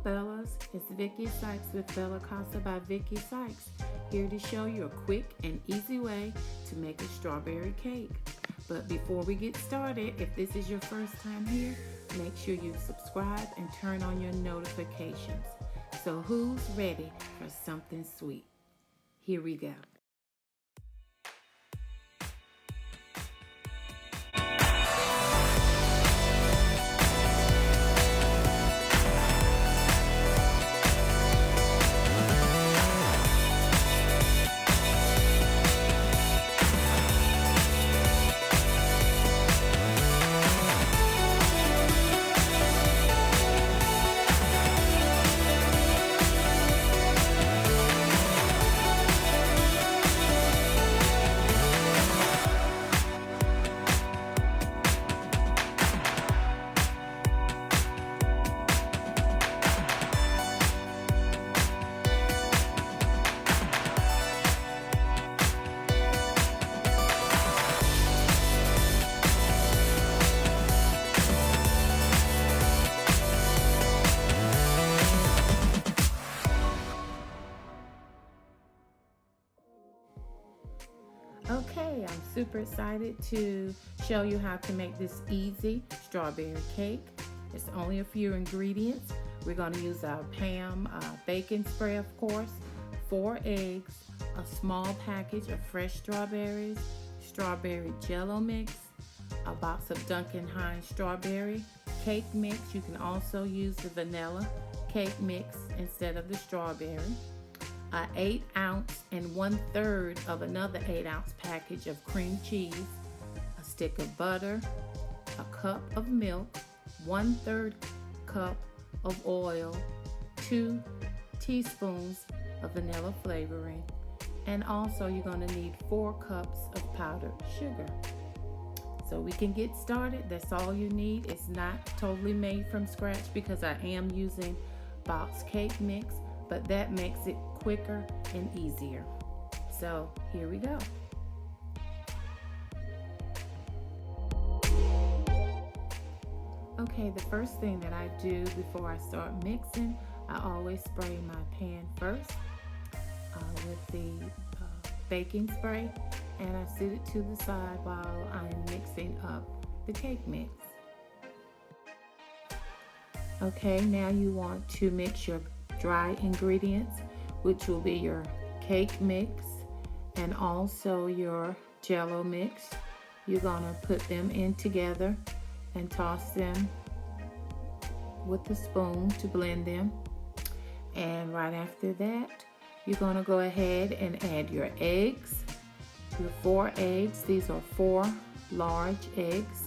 Hello Bellas, it's Vicky Sykes with Bella Casa by Vicky Sykes, here to show you a quick and easy way to make a strawberry cake. But before we get started, if this is your first time here, make sure you subscribe and turn on your notifications. So who's ready for something sweet? Here we go. Okay, I'm super excited to show you how to make this easy strawberry cake. It's only a few ingredients. We're going to use our Pam baking spray, of course, 4 eggs, a small package of fresh strawberries, strawberry Jello mix, a box of Duncan Hines strawberry cake mix. You can also use the vanilla cake mix instead of the strawberry. An 8-ounce and 1/3 of another 8-ounce package of cream cheese, a stick of butter, a cup of milk, 1/3 cup of oil, 2 teaspoons of vanilla flavoring, and also you're going to need 4 cups of powdered sugar. So we can get started. That's all you need. It's not totally made from scratch because I am using box cake mix, but that makes it quicker and easier. So here we go. Okay, the first thing that I do before I start mixing, I always spray my pan first with the baking spray, and I sit it to the side while I'm mixing up the cake mix. Okay, now you want to mix your dry ingredients, which will be your cake mix and also your Jello mix. You're gonna put them in together and toss them with the spoon to blend them. And right after that, you're gonna go ahead and add your eggs, your 4 eggs. These are 4 large eggs.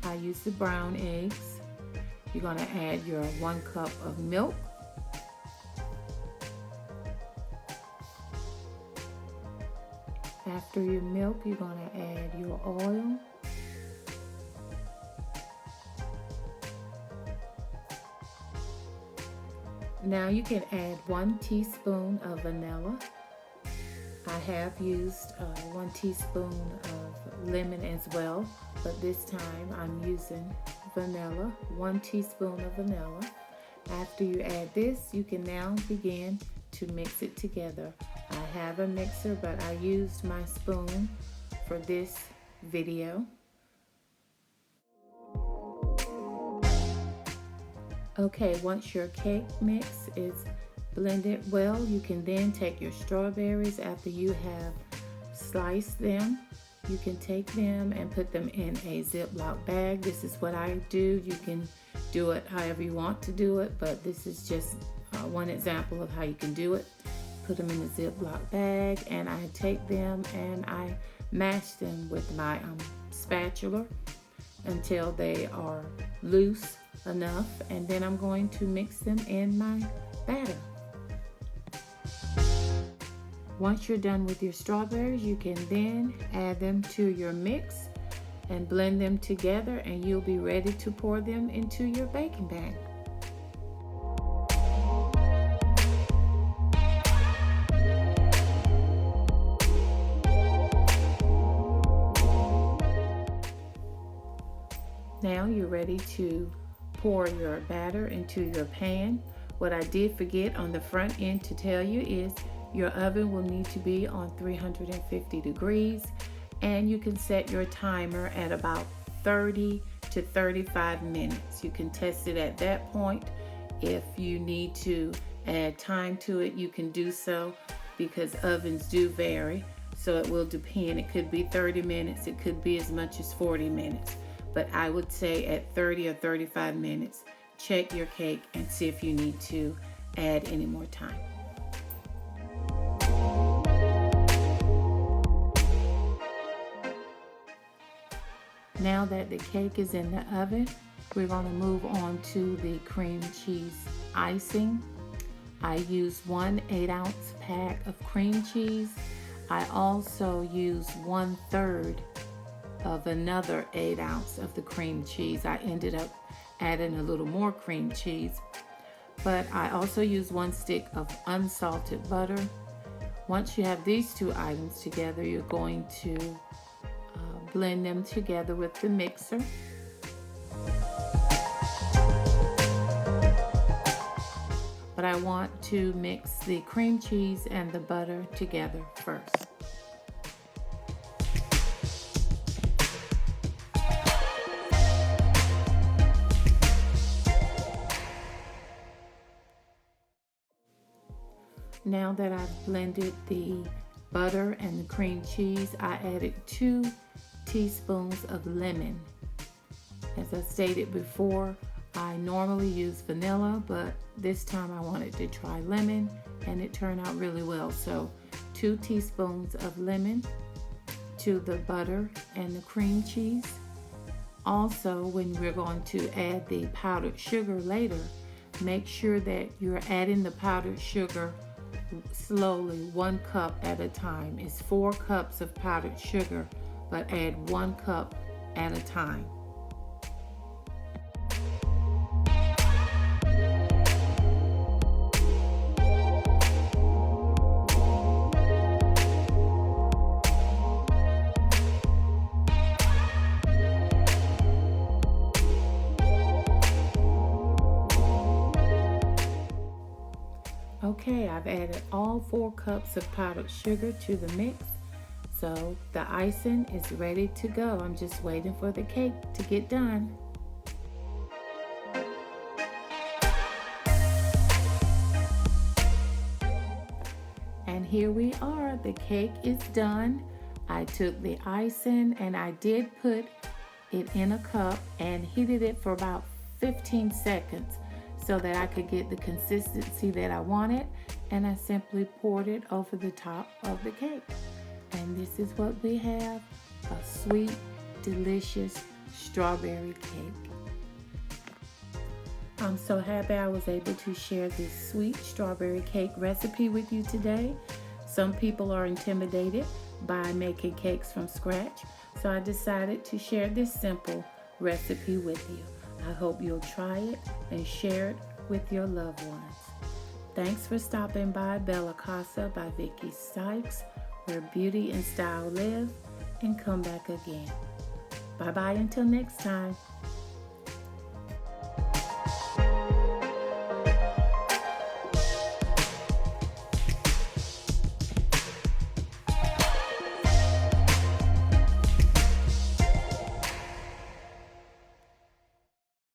I use the brown eggs. You're gonna add your 1 cup of milk. After your milk, you're going to add your oil. Now you can add 1 teaspoon of vanilla. I have used 1 teaspoon of lemon as well, but this time I'm using vanilla, 1 teaspoon of vanilla. After you add this, you can now begin to mix it together. I have a mixer, but I used my spoon for this video. Okay, once your cake mix is blended well, you can then take your strawberries after you have sliced them. You can take them and put them in a Ziploc bag. This is what I do. You can do it however you want to do it, but this is just one example of how you can do it. Put them in a Ziploc bag, and I take them and I mash them with my spatula until they are loose enough, and then I'm going to mix them in my batter. Once you're done with your strawberries, you can then add them to your mix and blend them together, and you'll be ready to pour them into your baking bag. Now you're ready to pour your batter into your pan. What I did forget on the front end to tell you is your oven will need to be on 350 degrees, and you can set your timer at about 30 to 35 minutes. You can test it at that point. If you need to add time to it, you can do so, because ovens do vary. So it will depend. It could be 30 minutes. It could be as much as 40 minutes. But I would say at 30 or 35 minutes, check your cake and see if you need to add any more time. Now that the cake is in the oven, we're going to move on to the cream cheese icing. I use 1 8-ounce pack of cream cheese. I also use 1/3 of another 8 ounce of the cream cheese. I ended up adding a little more cream cheese, but I also use 1 stick of unsalted butter. Once you have these two items together, you're going to blend them together with the mixer. But I want to mix the cream cheese and the butter together first. Now that I've blended the butter and the cream cheese, I added 2 teaspoons of lemon. As I stated before, I normally use vanilla, but this time I wanted to try lemon, and it turned out really well. So 2 teaspoons of lemon to the butter and the cream cheese. Also, when we're going to add the powdered sugar later, make sure that you're adding the powdered sugar slowly, 1 cup at a time. It's 4 cups of powdered sugar, but add 1 cup at a time. Okay, I've added all 4 cups of powdered sugar to the mix. So the icing is ready to go. I'm just waiting for the cake to get done. And here we are. The cake is done. I took the icing and I did put it in a cup and heated it for about 15 seconds so that I could get the consistency that I wanted, and I simply poured it over the top of the cake. And this is what we have, a sweet, delicious strawberry cake. I'm so happy I was able to share this sweet strawberry cake recipe with you today. Some people are intimidated by making cakes from scratch, so I decided to share this simple recipe with you. I hope you'll try it and share it with your loved ones. Thanks for stopping by Bella Casa by Vicki Sykes, where beauty and style live, and come back again. Bye-bye until next time.